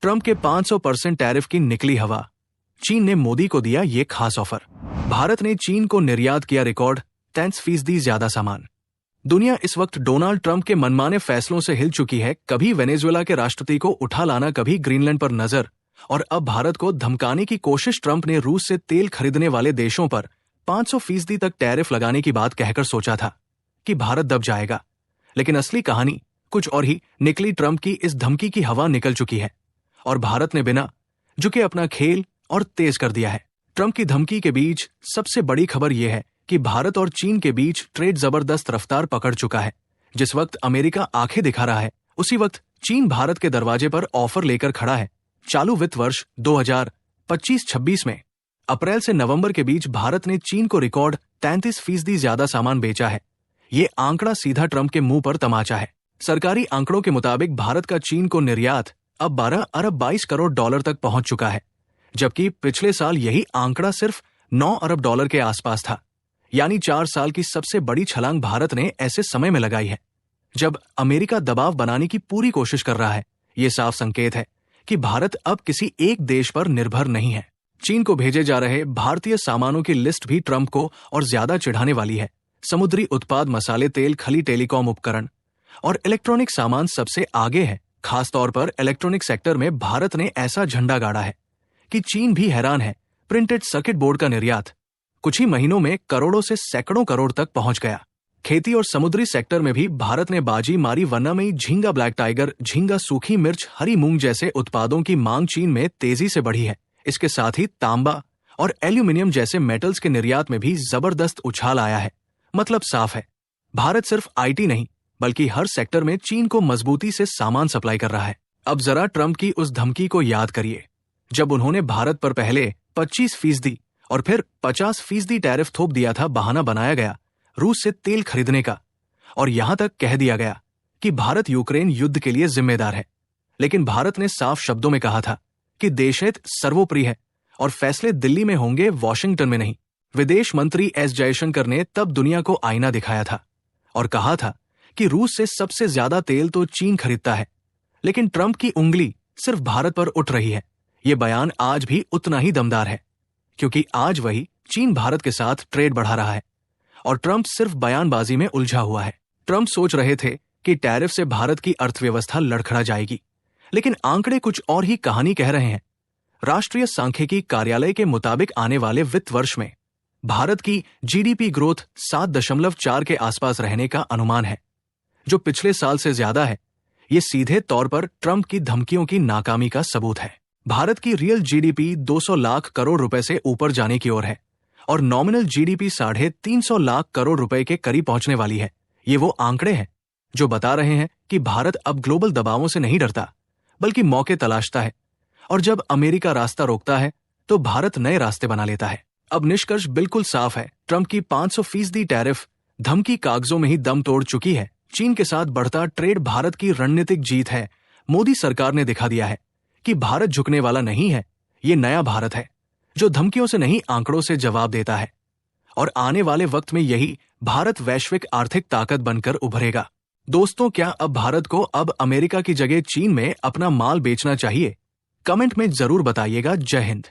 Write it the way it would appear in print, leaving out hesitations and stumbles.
Trump के 500% tariff की निकली हवा। चीन ने मोदी को दिया ये खास ऑफर। भारत ने चीन को निर्यात किया रिकॉर्ड 33% ज्यादा सामान। दुनिया इस वक्त डोनाल्ड ट्रंप के मनमाने फैसलों से हिल चुकी है। कभी वेनेजुएला के राष्ट्रपति को उठा लाना, कभी ग्रीनलैंड पर नजर, और अब भारत को धमकाने की कोशिश। ट्रंप ने रूस से तेल खरीदने वाले देशों पर 500% तक टैरिफ लगाने की बात कहकर सोचा था कि भारत दब जाएगा, लेकिन असली कहानी कुछ और ही निकली। ट्रंप की इस धमकी की हवा निकल चुकी है और भारत ने बिना झुके अपना खेल और तेज कर दिया है। ट्रंप की धमकी के बीच सबसे बड़ी खबर यह है कि भारत और चीन के बीच ट्रेड जबरदस्त रफ्तार पकड़ चुका है। जिस वक्त अमेरिका आंखें दिखा रहा है, उसी वक्त चीन भारत के दरवाजे पर ऑफर लेकर खड़ा है। चालू वित्त वर्ष 2025-26 में अप्रैल से नवंबर के बीच भारत ने चीन को रिकॉर्ड 33% ज्यादा सामान बेचा है। ये आंकड़ा सीधा ट्रंप के मुंह पर तमाचा है। सरकारी आंकड़ों के मुताबिक भारत का चीन को निर्यात अब 12 अरब 22 करोड़ डॉलर तक पहुंच चुका है, जबकि पिछले साल यही आंकड़ा सिर्फ 9 अरब डॉलर के आसपास था। यानी 4 साल की सबसे बड़ी छलांग भारत ने ऐसे समय में लगाई है जब अमेरिका दबाव बनाने की पूरी कोशिश कर रहा है। ये साफ संकेत है कि भारत अब किसी एक देश पर निर्भर नहीं है। चीन को भेजे जा रहे भारतीय सामानों की लिस्ट भी ट्रंप को और ज्यादा चिढ़ाने वाली है। समुद्री उत्पाद, मसाले, तेल, खली, टेलीकॉम उपकरण और इलेक्ट्रॉनिक सामान सबसे आगे है। खासतौर पर इलेक्ट्रॉनिक सेक्टर में भारत ने ऐसा झंडा गाड़ा है कि चीन भी हैरान है। प्रिंटेड सर्किट बोर्ड का निर्यात कुछ ही महीनों में करोड़ों से सैकड़ों करोड़ तक पहुंच गया। खेती और समुद्री सेक्टर में भी भारत ने बाजी मारी, वरना में झींगा ब्लैक टाइगर, झींगा, सूखी मिर्च, हरी मूंग जैसे उत्पादों की मांग चीन में तेजी से बढ़ी है। इसके साथ ही तांबा और एल्यूमिनियम जैसे मेटल्स के निर्यात में भी जबरदस्त उछाल आया है। मतलब साफ है, भारत सिर्फ आईटी नहीं बल्कि हर सेक्टर में चीन को मजबूती से सामान सप्लाई कर रहा है। अब जरा ट्रंप की उस धमकी को याद करिए जब उन्होंने भारत पर पहले 25% और फिर 50% टैरिफ थोप दिया था। बहाना बनाया गया रूस से तेल खरीदने का और यहां तक कह दिया गया कि भारत यूक्रेन युद्ध के लिए जिम्मेदार है। लेकिन भारत ने साफ शब्दों में कहा था कि देशहित सर्वोपरि है और फैसले दिल्ली में होंगे, वॉशिंगटन में नहीं। विदेश मंत्री एस जयशंकर ने तब दुनिया को आईना दिखाया था और कहा था कि रूस से सबसे ज्यादा तेल तो चीन खरीदता है। लेकिन ट्रंप की उंगली सिर्फ भारत पर उठ रही है। ये बयान आज भी उतना ही दमदार है, क्योंकि आज वही चीन भारत के साथ ट्रेड बढ़ा रहा है और ट्रंप सिर्फ बयानबाजी में उलझा हुआ है। ट्रंप सोच रहे थे कि टैरिफ से भारत की अर्थव्यवस्था लड़खड़ा जाएगी, लेकिन आंकड़े कुछ और ही कहानी कह रहे हैं। राष्ट्रीय सांख्यिकी कार्यालय के मुताबिक आने वाले वित्त वर्ष में भारत की जीडीपी ग्रोथ 7.4 के आसपास रहने का अनुमान है, जो पिछले साल से ज्यादा है। ये सीधे तौर पर ट्रंप की धमकियों की नाकामी का सबूत है। भारत की रियल जीडीपी 200 लाख करोड़ रुपए से ऊपर जाने की ओर है और नॉमिनल जीडीपी 350 लाख करोड़ रुपए के करीब पहुंचने वाली है। ये वो आंकड़े हैं जो बता रहे हैं कि भारत अब ग्लोबल दबावों से नहीं डरता बल्कि मौके तलाशता है, और जब अमेरिका रास्ता रोकता है तो भारत नए रास्ते बना लेता है। अब निष्कर्ष बिल्कुल साफ है, ट्रंप की 500% टैरिफ धमकी कागजों में ही दम तोड़ चुकी है। चीन के साथ बढ़ता ट्रेड भारत की रणनीतिक जीत है। मोदी सरकार ने दिखा दिया है कि भारत झुकने वाला नहीं है। ये नया भारत है जो धमकियों से नहीं, आंकड़ों से जवाब देता है, और आने वाले वक्त में यही भारत वैश्विक आर्थिक ताकत बनकर उभरेगा। दोस्तों, क्या अब भारत को अब अमेरिका की जगह चीन में अपना माल बेचना चाहिए? कमेंट में जरूर बताइएगा। जय हिंद।